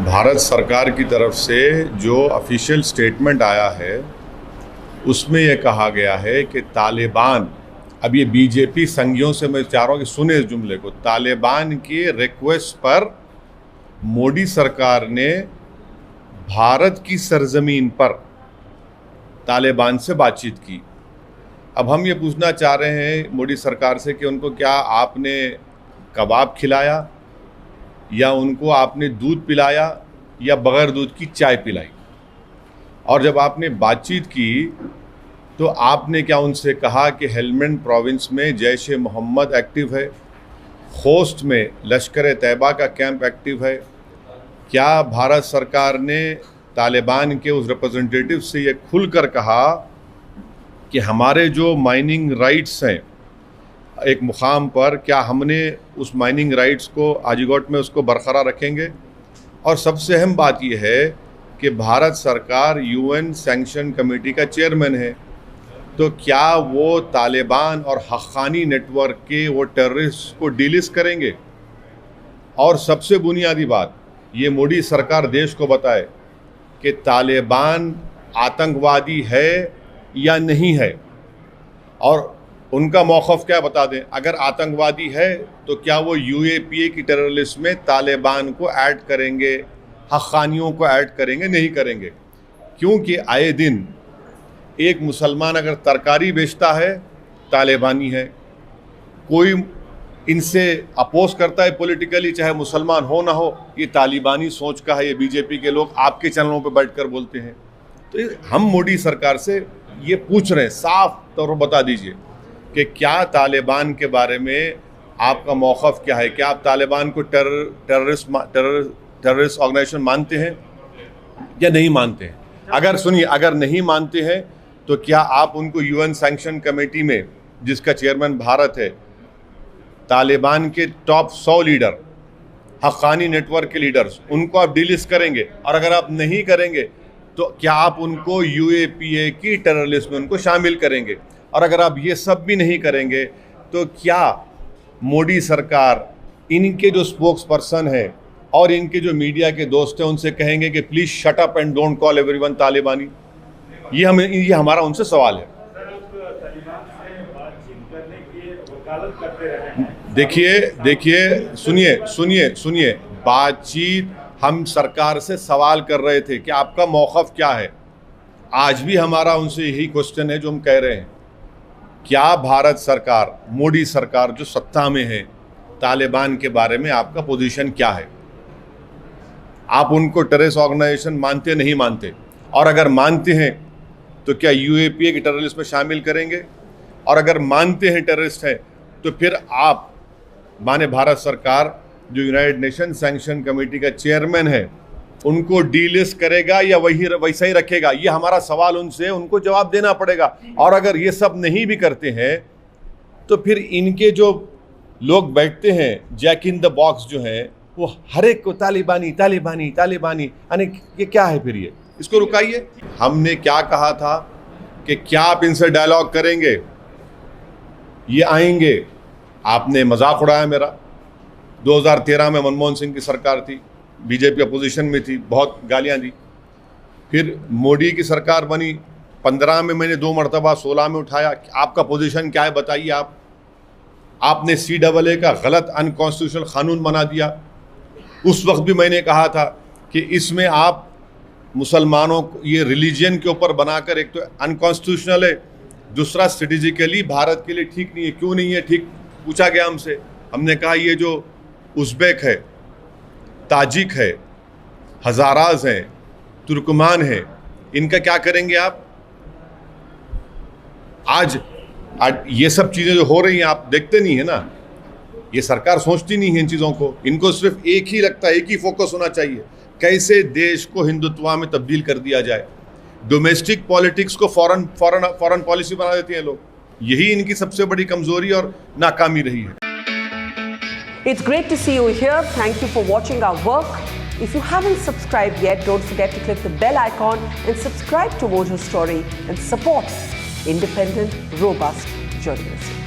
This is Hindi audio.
भारत सरकार की तरफ से जो ऑफिशियल स्टेटमेंट आया है उसमें यह कहा गया है कि तालिबान, अब ये बीजेपी संघियों से मैं चाह रहा हूँ कि सुने इस जुमले को, तालिबान के रिक्वेस्ट पर मोदी सरकार ने भारत की सरजमीन पर तालिबान से बातचीत की। अब हम ये पूछना चाह रहे हैं मोदी सरकार से कि उनको क्या आपने कबाब खिलाया या उनको आपने दूध पिलाया या बग़ैर दूध की चाय पिलाई? और जब आपने बातचीत की तो आपने क्या उनसे कहा कि हेलमंड प्रोविंस में जैश ए मोहम्मद एक्टिव है, खोस्ट में लश्कर तैयबा का कैंप एक्टिव है? क्या भारत सरकार ने तालिबान के उस रिप्रेजेंटेटिव से ये खुलकर कहा कि हमारे जो माइनिंग राइट्स हैं एक मुकाम पर, क्या हमने उस माइनिंग राइट्स को आजीगोट में उसको बरकरार रखेंगे? और सबसे अहम बात यह है कि भारत सरकार यूएन सैंक्शन कमेटी का चेयरमैन है, तो क्या वो तालिबान और हक्कानी नेटवर्क के वो टेररिस्ट को डिलिस्ट करेंगे? और सबसे बुनियादी बात, ये मोदी सरकार देश को बताए कि तालिबान आतंकवादी है या नहीं है, और उनका मौक़िफ़ क्या बता दें। अगर आतंकवादी है तो क्या वो यूएपीए की टेरर लिस्ट में तालिबान को ऐड करेंगे, हक्कानियों को ऐड करेंगे? नहीं करेंगे, क्योंकि आए दिन एक मुसलमान अगर तरकारी बेचता है तालिबानी है, कोई इनसे अपोज करता है पॉलिटिकली, चाहे मुसलमान हो ना हो, ये तालिबानी सोच का है। ये बीजेपी के लोग आपके चैनलों पे बैठकर बोलते हैं। तो हम मोदी सरकार से ये पूछ रहे हैं, साफ तौर पर बता दीजिए कि क्या तालिबान के बारे में आपका मौक़िफ़ क्या है? क्या आप तालिबान को टेररिस्ट ऑर्गेनाइजेशन मानते हैं या नहीं मानते हैं? अगर सुनिए, अगर नहीं मानते हैं तो क्या आप उनको यूएन सैंक्शन कमेटी में, जिसका चेयरमैन भारत है, तालिबान के टॉप 100 लीडर, हक्कानी नेटवर्क के लीडर्स, उनको आप डिलिस्ट करेंगे? और अगर आप नहीं करेंगे तो क्या आप उनको यूएपीए की टेरर लिस्ट में उनको शामिल करेंगे? और अगर आप ये सब भी नहीं करेंगे तो क्या मोदी सरकार इनके जो स्पोक्स पर्सन है और इनके जो मीडिया के दोस्त हैं उनसे कहेंगे कि please shut up and don't call everyone तालिबानी? ये हमारा उनसे सवाल है। देखिए, सुनिए, बातचीत हम सरकार से सवाल कर रहे थे कि आपका मौक़िफ़ क्या है। आज भी हमारा उनसे यही क्वेश्चन है जो हम कह रहे हैं, क्या भारत सरकार, मोदी सरकार जो सत्ता में है, तालिबान के बारे में आपका पोजीशन क्या है? आप उनको टेररिस्ट ऑर्गेनाइजेशन मानते नहीं मानते? और अगर मानते हैं तो क्या यूएपीए की टेररिस्ट में शामिल करेंगे? और अगर मानते हैं टेररिस्ट हैं तो फिर आप माने भारत सरकार जो यूनाइटेड नेशन सैंक्शन कमेटी का चेयरमैन है उनको डीलिस्ट करेगा या वैसा ही रखेगा? ये हमारा सवाल उनसे, उनको जवाब देना पड़ेगा। और अगर ये सब नहीं भी करते हैं तो फिर इनके जो लोग बैठते हैं जैक इन द बॉक्स जो हैं, वो हर एक को तालिबानी तालिबानी तालिबानी, यानी ये क्या है फिर? ये इसको रुकाइए। हमने क्या कहा था कि क्या आप इनसे डायलॉग करेंगे? ये आएंगे। आपने मजाक उड़ाया मेरा। 2013 में मनमोहन सिंह की सरकार थी, बीजेपी अपोजिशन में थी, बहुत गालियां दी। फिर मोदी की सरकार बनी, 15 में मैंने 2 मरतबा, 16 में उठाया। आपका पोजीशन क्या है बताइए? आपने CAA का गलत अनकॉन्स्टिट्यूशनल कानून बना दिया। उस वक्त भी मैंने कहा था कि इसमें आप मुसलमानों को ये रिलीजन के ऊपर बनाकर, एक तो अनकॉन्स्टिट्यूशनल है, दूसरा स्ट्रेटेजिकली भारत के लिए ठीक नहीं है। क्यों नहीं है ठीक? पूछा गया हमसे। हमने कहा ये जो उज़्बेक है, ताजिक है, हज़ाराज हैं, तुर्कमान हैं, इनका क्या करेंगे आप? आज ये सब चीज़ें जो हो रही हैं आप देखते नहीं है ना। ये सरकार सोचती नहीं है इन चीज़ों को। इनको सिर्फ एक ही लगता है, एक ही फोकस होना चाहिए, कैसे देश को हिंदुत्व में तब्दील कर दिया जाए। डोमेस्टिक पॉलिटिक्स को फॉरेन पॉलिसी बना देते हैं लोग। यही इनकी सबसे बड़ी कमजोरी और नाकामी रही है। It's great to see you here. Thank you for watching our work. If you haven't subscribed yet, don't forget to click the bell icon and subscribe to Mojo Story and support independent, robust journalism.